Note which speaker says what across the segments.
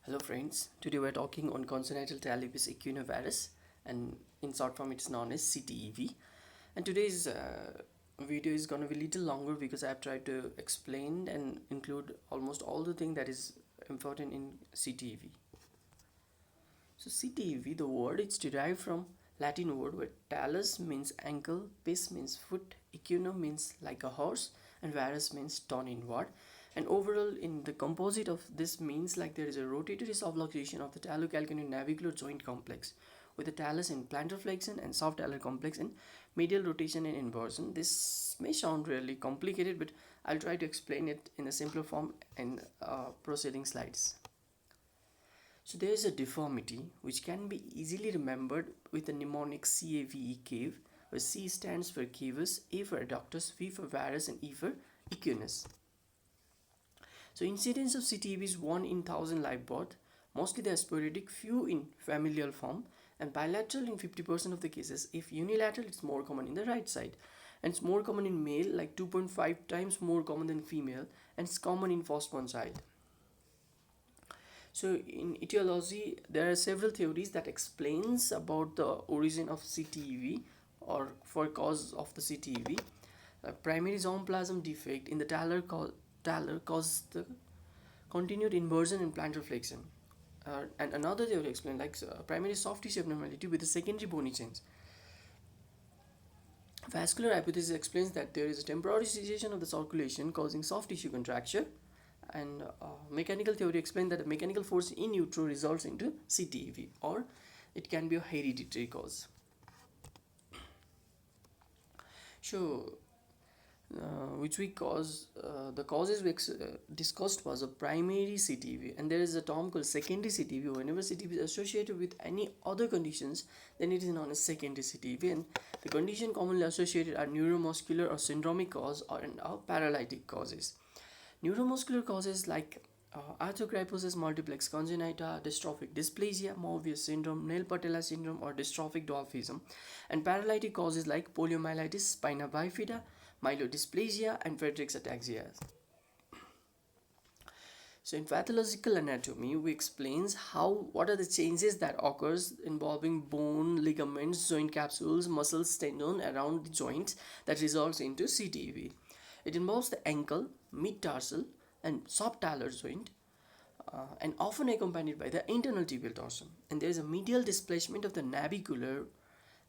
Speaker 1: Hello friends, today we're talking on congenital talipes equino varus, and in short form it's known as CTEV. And today's video is going to be a little longer because I have tried to explain and include almost all the things that is important in CTEV. So CTEV, the word, it's derived from Latin word where talus means ankle, pes means foot, equino means like a horse, and varus means torn inward. And overall, in the composite of this means like there is a rotatory subluxation of the talocalcaneal navicular joint complex with the talus in plantar flexion and soft talar complex in medial rotation and inversion. This may sound really complicated, but I'll try to explain it in a simpler form in proceeding slides. So there is a deformity which can be easily remembered with the mnemonic CAVE, cave, where C stands for cavus, A for adductus, V for varus, and E for equinus. So incidence of CTEV is 1 in 1000 live birth. Mostly they are sporadic, few in familial form, and bilateral in 50% of the cases. If unilateral, it's more common in the right side. And it's more common in male, like 2.5 times more common than female, and it's common in firstborn child. So in etiology, there are several theories that explains about the origin of CTEV or for cause of the CTEV. Primary zooplasm defect in the talar causes the continued inversion in plantar flexion. And another theory explained like primary soft tissue abnormality with a secondary bony change. Vascular hypothesis explains that there is a temporary cessation of the circulation causing soft tissue contraction, and mechanical theory explains that the mechanical force in utero results into CTEV, or it can be a hereditary cause. So which we cause the causes we discussed was a primary CTEV, and there is a term called secondary CTEV. Whenever CTEV is associated with any other conditions, then it is known as secondary CTEV, and the condition commonly associated are neuromuscular or syndromic cause or paralytic causes. Neuromuscular causes like arthrogryposis multiplex congenita, dystrophic dysplasia, Moebius syndrome, Nail patella syndrome, or dystrophic dwarfism, and paralytic causes like poliomyelitis, spina bifida, myelodysplasia, and Friedreich's ataxia. So in pathological anatomy, we explains what are the changes that occurs involving bone, ligaments, joint capsules, muscles, tendon around the joints that results into CTEV. It involves the ankle, mid-tarsal, and soft talar joint, and often accompanied by the internal tibial dorsum. And there is a medial displacement of the navicular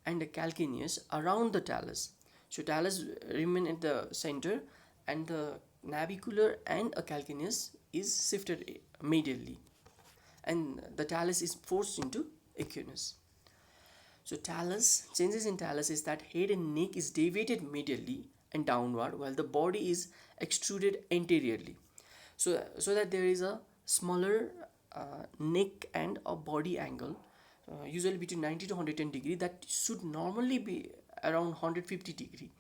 Speaker 1: and the calcaneus around the talus. So talus remain at the center, and the navicular and a calcaneus is shifted medially, and the talus is forced into equinus. So changes in talus is that head and neck is deviated medially and downward, while the body is extruded anteriorly. So that there is a smaller neck and a body angle, usually between 90 to 110 degree, that should normally be around 150 degree.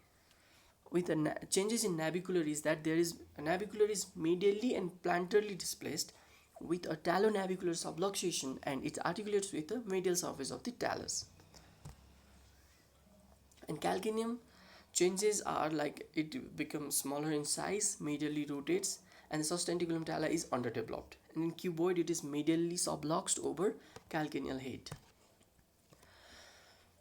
Speaker 1: With the changes in navicular is that there is navicular is medially and plantarly displaced with a talonavicular subluxation, and it articulates with the medial surface of the talus. And calcaneum changes are like it becomes smaller in size, medially rotates, and the sustentaculum tala is underdeveloped. And in cuboid, it is medially subluxed over calcaneal head.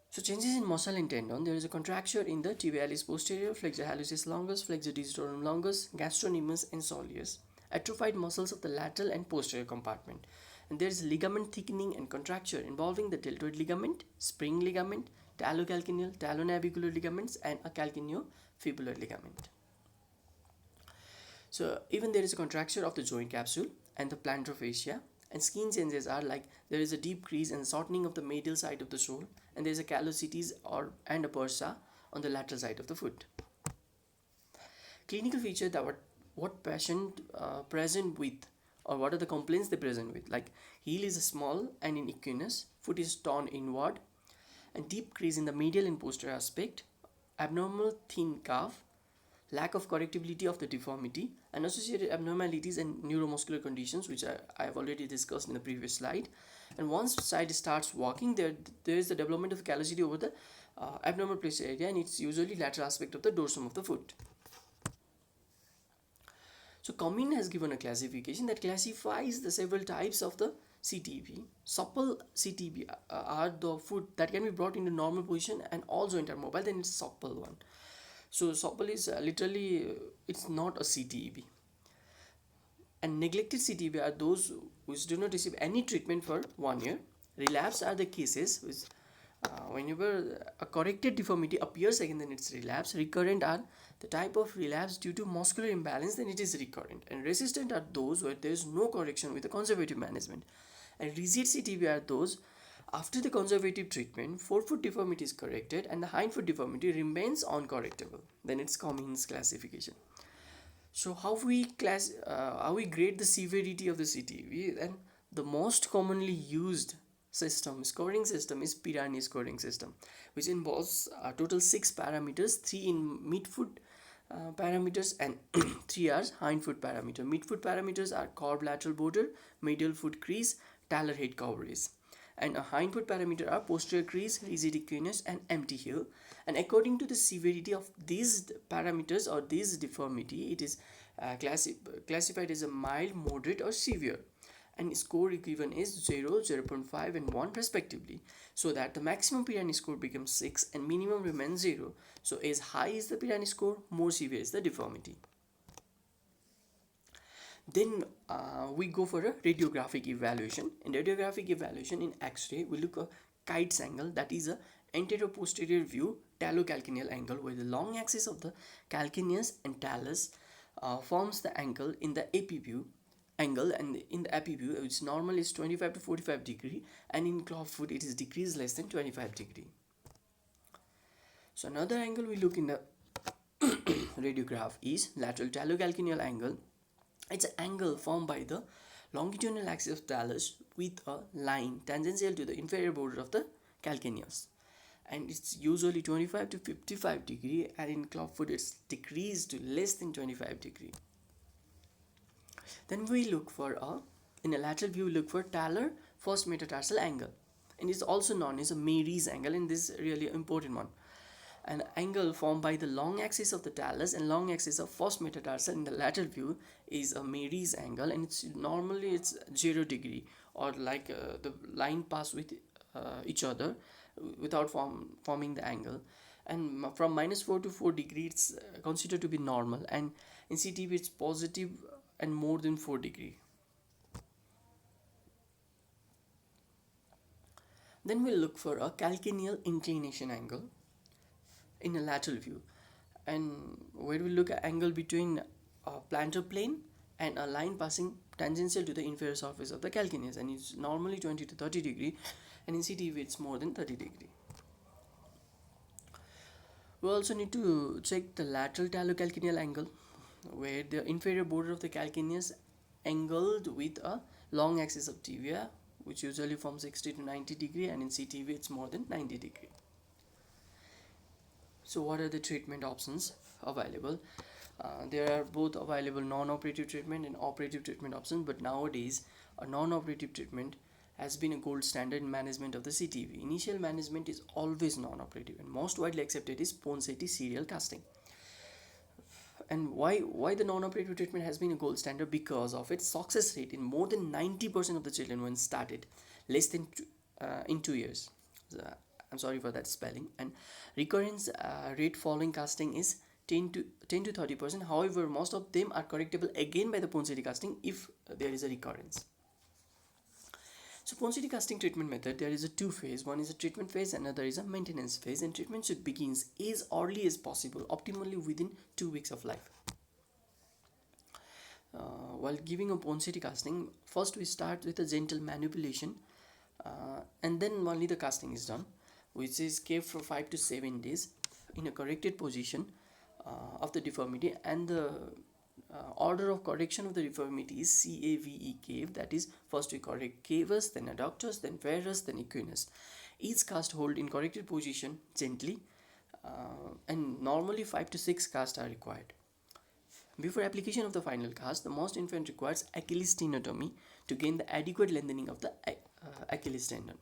Speaker 1: So changes in muscle and tendon, there is a contracture in the tibialis posterior, flexor hallucis longus, flexor digitorum longus, gastrocnemius, and soleus, atrophied muscles of the lateral and posterior compartment. And there is ligament thickening and contracture involving the deltoid ligament, spring ligament, talocalcaneal, talonavicular ligaments, and a calcaneofibular ligament. So even there is a contracture of the joint capsule and the plantar fascia, and skin changes are like there is a deep crease and shortening of the medial side of the sole, and there is a callosities and a bursa on the lateral side of the foot. Clinical features that what patient present with, or what are the complaints they present with, like heel is small and in equinus, foot is torn inward, and deep crease in the medial and posterior aspect, abnormal thin calf, lack of correctability of the deformity, and associated abnormalities and neuromuscular conditions, which I have already discussed in the previous slide. And once side starts walking, there is the development of callosity over the abnormal place area, and it's usually lateral aspect of the dorsum of the foot. So Cummin has given a classification that classifies the several types of the CTEV. Supple CTEV are the foot that can be brought into normal position and also enter mobile, then it's supple one. So supple is literally it's not a CTEV. And neglected CTEV are those which do not receive any treatment for 1 year. Relapse are the cases which whenever a corrected deformity appears again, then it's relapse. Recurrent are the type of relapse due to muscular imbalance, then it is recurrent. And resistant are those where there is no correction with the conservative management. And rigid CTEV are those after the conservative treatment, forefoot deformity is corrected and the hindfoot deformity remains uncorrectable. Then it's Cummin's classification. So how we grade the severity of the CTEV? And the most commonly used scoring system is Pirani scoring system, which involves total 6 parameters, 3 in midfoot parameters and 3 are hindfoot parameter. Midfoot parameters are curved lateral border, medial foot crease, talar head coverage. And a hindfoot parameter are posterior crease, rigid equinus and empty heel. And according to the severity of these parameters or this deformity, it is classified as a mild, moderate or severe. And score given is 0, 0.5 and 1 respectively, so that the maximum Pirani score becomes 6 and minimum remains 0. So as high is the Pirani score, more severe is the deformity. Then we go for a radiographic evaluation. In radiographic evaluation in X-ray, we look at Kite's angle, that is a anterior-posterior view talocalcaneal angle, where the long axis of the calcaneus and talus forms the angle in the AP view angle, and in the AP view which normally is 25 to 45 degree, and in clubfoot it is decreased less than 25 degree. So another angle we look in the radiograph is lateral talocalcaneal angle. It's an angle formed by the longitudinal axis of talus with a line tangential to the inferior border of the calcaneus, and it's usually 25 to 55 degree, and in clubfoot it's decreased to less than 25 degree. Then we look for in a lateral view, look for talar first metatarsal angle, and it's also known as a Mary's angle, and this is really important one. An angle formed by the long axis of the talus and long axis of first metatarsal in the lateral view is a Mary's angle, and it's normally 0 degree, or like the line pass with each other without forming the angle, and from -4 to 4 degree it's considered to be normal, and in CTEV it's positive and more than 4 degree. Then we'll look for a calcaneal inclination angle in a lateral view, and where we look at angle between a plantar plane and a line passing tangential to the inferior surface of the calcaneus, and it's normally 20 to 30 degree, and in CTEV it's more than 30 degree. We also need to check the lateral talocalcaneal angle, where the inferior border of the calcaneus angled with a long axis of tibia, which usually forms 60 to 90 degree, and in CTEV it's more than 90 degree. So what are the treatment options available? There are both available non-operative treatment and operative treatment options, but nowadays a non-operative treatment has been a gold standard in management of the CTEV. Initial management is always non-operative, and most widely accepted is Ponseti serial casting. And why the non-operative treatment has been a gold standard? Because of its success rate in more than 90% of the children when started less than in 2 years. I'm sorry for that spelling. And recurrence rate following casting is 10 to 30%. However, most of them are correctable again by the Ponseti casting if there is a recurrence. So Ponseti casting treatment method, there is a 2 phase. One is a treatment phase, another is a maintenance phase, and treatment should begin as early as possible, optimally within 2 weeks of life. While giving a Ponseti casting, first we start with a gentle manipulation, and then only the casting is done, which is kept for 5 to 7 days in a corrected position of the deformity, and the order of correction of the deformity is CAVE, that is, first we correct cavus, then adductus, then varus, then equinus. Each cast hold in corrected position gently, and normally 5 to 6 casts are required. Before application of the final cast, the most infant requires Achilles tenotomy to gain the adequate lengthening of the Achilles tendon.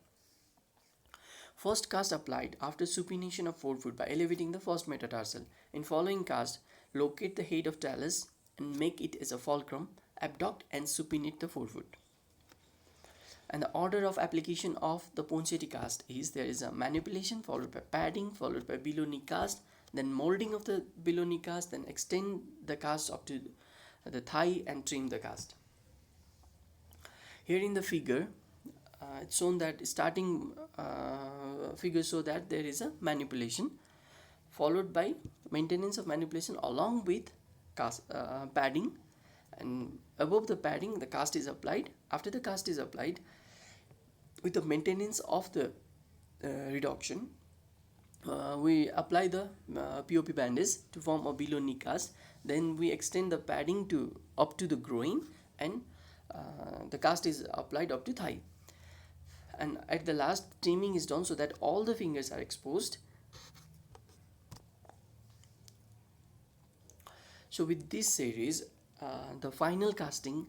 Speaker 1: First cast applied after supination of forefoot by elevating the first metatarsal. In following cast, locate the head of talus and make it as a fulcrum, abduct and supinate the forefoot. And the order of application of the Ponseti cast is there is a manipulation followed by padding followed by below knee cast, then molding of the below knee cast, then extend the cast up to the thigh and trim the cast. Here in the figure, it's shown that starting figure so that there is a manipulation followed by maintenance of manipulation along with cast, padding, and above the padding the cast is applied. After the cast is applied, with the maintenance of the reduction, we apply the POP bandage to form a below knee cast. Then we extend the padding to up to the groin, and the cast is applied up to thigh. And at the last, trimming is done so that all the fingers are exposed. So with this series, the final casting,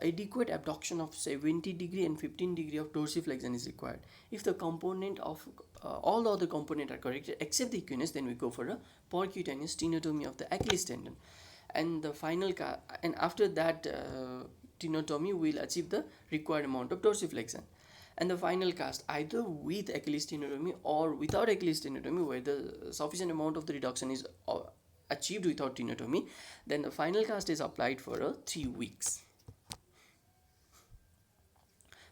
Speaker 1: adequate abduction of 70 degree and 15 degree of dorsiflexion is required. If the component of all the other components are corrected except the equinus, then we go for a percutaneous tenotomy of the Achilles tendon. And the final and after that tenotomy will achieve the required amount of dorsiflexion. And the final cast, either with Achilles tenotomy or without Achilles tenotomy, where the sufficient amount of the reduction is achieved without tenotomy, then the final cast is applied for 3 weeks.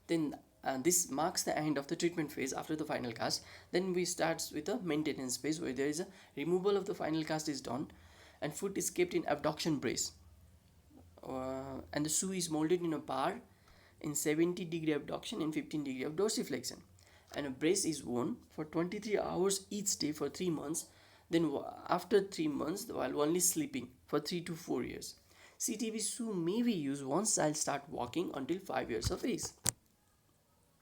Speaker 1: Then this marks the end of the treatment phase after the final cast. Then we start with a maintenance phase where there is a removal of the final cast is done and foot is kept in abduction brace, and the shoe is molded in a bar in 70 degree abduction and 15 degree of dorsiflexion, and a brace is worn for 23 hours each day for 3 months. Then after 3 months, while only sleeping, for 3 to 4 years. CTEV shoe may be used once child start walking until 5 years of age.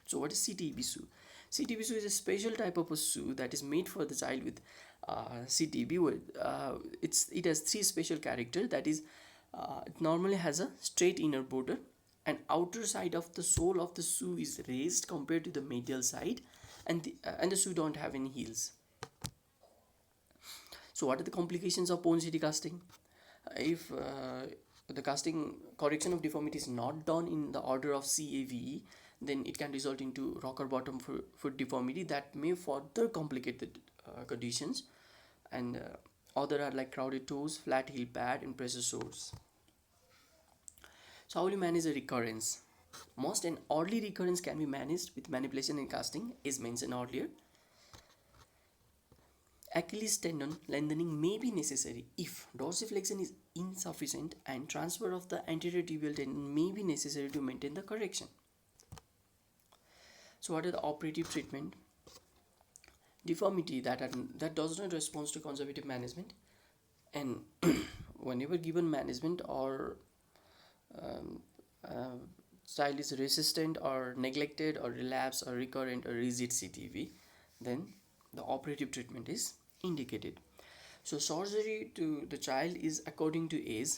Speaker 1: So what is CTEV shoe? CTEV shoe is a special type of a shoe that is made for the child with CTEV. It has 3 special characters. That is, it normally has a straight inner border, and outer side of the sole of the shoe is raised compared to the medial side, and the shoe don't have any heels. So what are the complications of Ponseti casting? If the casting correction of deformity is not done in the order of CAVE, then it can result into rocker bottom foot deformity that may further complicate the conditions. And other are like crowded toes, flat heel pad, and pressure sores. So how will you manage a recurrence? Most an early recurrence can be managed with manipulation and casting, as mentioned earlier. Achilles tendon lengthening may be necessary if dorsiflexion is insufficient, and transfer of the anterior tibial tendon may be necessary to maintain the correction. So what are the operative treatment? Deformity that does not respond to conservative management, and whenever given management or child is resistant or neglected or relapse or recurrent or rigid CTEV, then the operative treatment is indicated. So surgery to the child is according to age.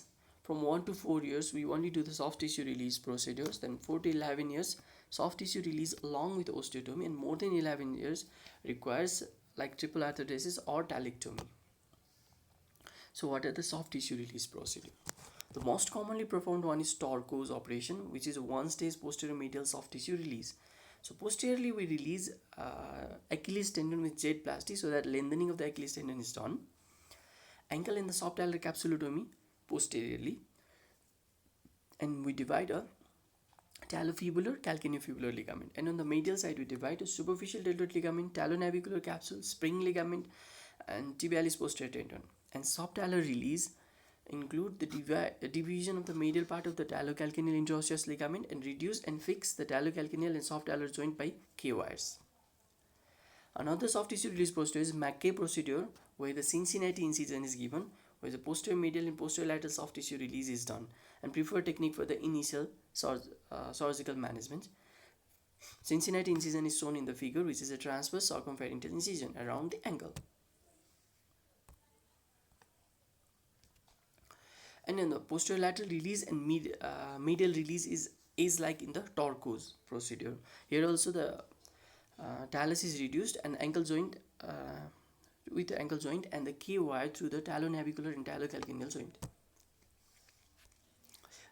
Speaker 1: From 1 to 4 years, we only do the soft tissue release procedures. Then 4 to 11 years, soft tissue release along with osteotomy, and more than 11 years requires like triple arthrodesis or talectomy. So what are the soft tissue release procedure? The most commonly performed one is torcose operation, which is a one-stage posterior medial soft tissue release. So posteriorly we release Achilles tendon with Z-plasty so that lengthening of the Achilles tendon is done. Ankle and the soft talar capsulotomy posteriorly, and we divide a talofibular, calcaneofibular ligament, and on the medial side we divide a superficial deltoid ligament, talonavicular capsule, spring ligament, and tibialis posterior tendon. And soft talar release include the division of the medial part of the talocalcaneal interosseous ligament and reduce and fix the talocalcaneal and soft talar joint by K-wires. Another soft tissue release procedure is Mackay procedure, where the Cincinnati incision is given, where the posterior medial and posterior lateral soft tissue release is done, and preferred technique for the initial surgical management. Cincinnati incision is shown in the figure, which is a transverse circumferential incision around the ankle. And then the posterior lateral release and medial release is like in the torcose procedure. Here also the talus is reduced and ankle joint with the ankle joint and the K wire through the talonavicular and talocalcaneal joint.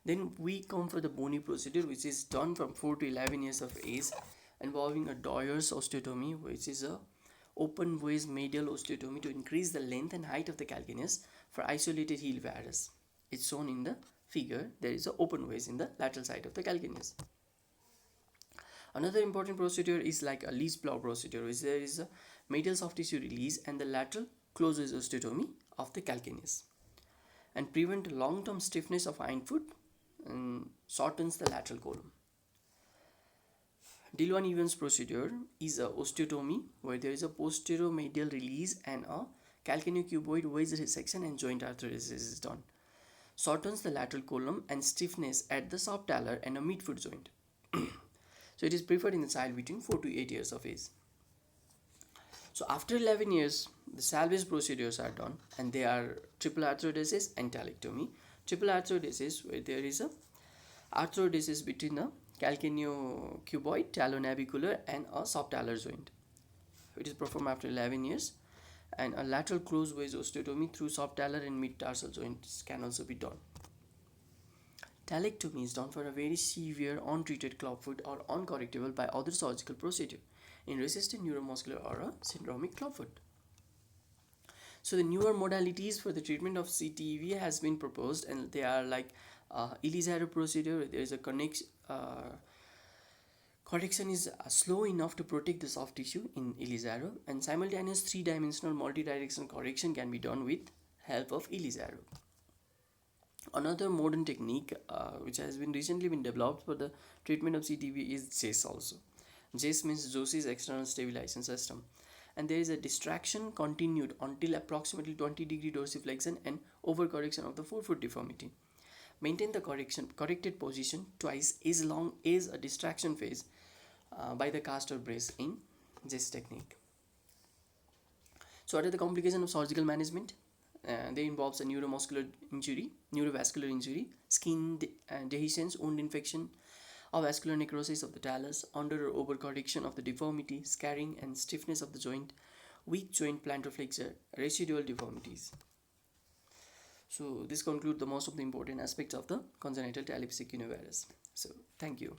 Speaker 1: Then we come for the bony procedure, which is done from 4 to 11 years of age, involving a Doyer's osteotomy, which is a open ways medial osteotomy to increase the length and height of the calcaneus for isolated heel varus. It's shown in the figure. There is an open ways in the lateral side of the calcaneus. Another important procedure is like a least plow procedure, which there is a medial soft tissue release and the lateral closed osteotomy of the calcaneus, and prevent long-term stiffness of hindfoot and shortens the lateral column. Dillon Evans procedure is a osteotomy where there is a posterior medial release and a calcaneocuboid wedge resection and joint arthrodesis is done. Shortens the lateral column and stiffness at the subtalar and a midfoot joint. So it is preferred in the child between 4 to 8 years of age. So after 11 years, the salvage procedures are done, and they are triple arthrodesis and talectomy. Triple arthrodesis, where there is a arthrodesis between the calcaneocuboid, talonavicular and a subtalar joint. It is performed after 11 years, and a lateral closed wedge osteotomy through subtalar and mid-tarsal joints can also be done. Talectomy is done for a very severe untreated clubfoot or uncorrectable by other surgical procedure in resistant neuromuscular or a syndromic clubfoot. So the newer modalities for the treatment of CTEV has been proposed, and they are like Elisaro procedure. There is a correction is slow enough to protect the soft tissue in Elisaro, and simultaneous 3-dimensional multi-directional correction can be done with help of Elisaro. Another modern technique which has been recently been developed for the treatment of CTEV is JES also. JES means Josie's external stabilization system, and there is a distraction continued until approximately 20-degree dorsiflexion and overcorrection of the forefoot deformity. Maintain the corrected position twice as long as a distraction phase by the cast or brace in JES technique. So what are the complications of surgical management? They involves a neuromuscular injury, neurovascular injury, skin dehiscence, wound infection, avascular necrosis of the talus, under or overcorrection of the deformity, scarring and stiffness of the joint, weak joint plantar flexure, residual deformities. So this concludes the most of the important aspects of the congenital talipes equino varus. So thank you.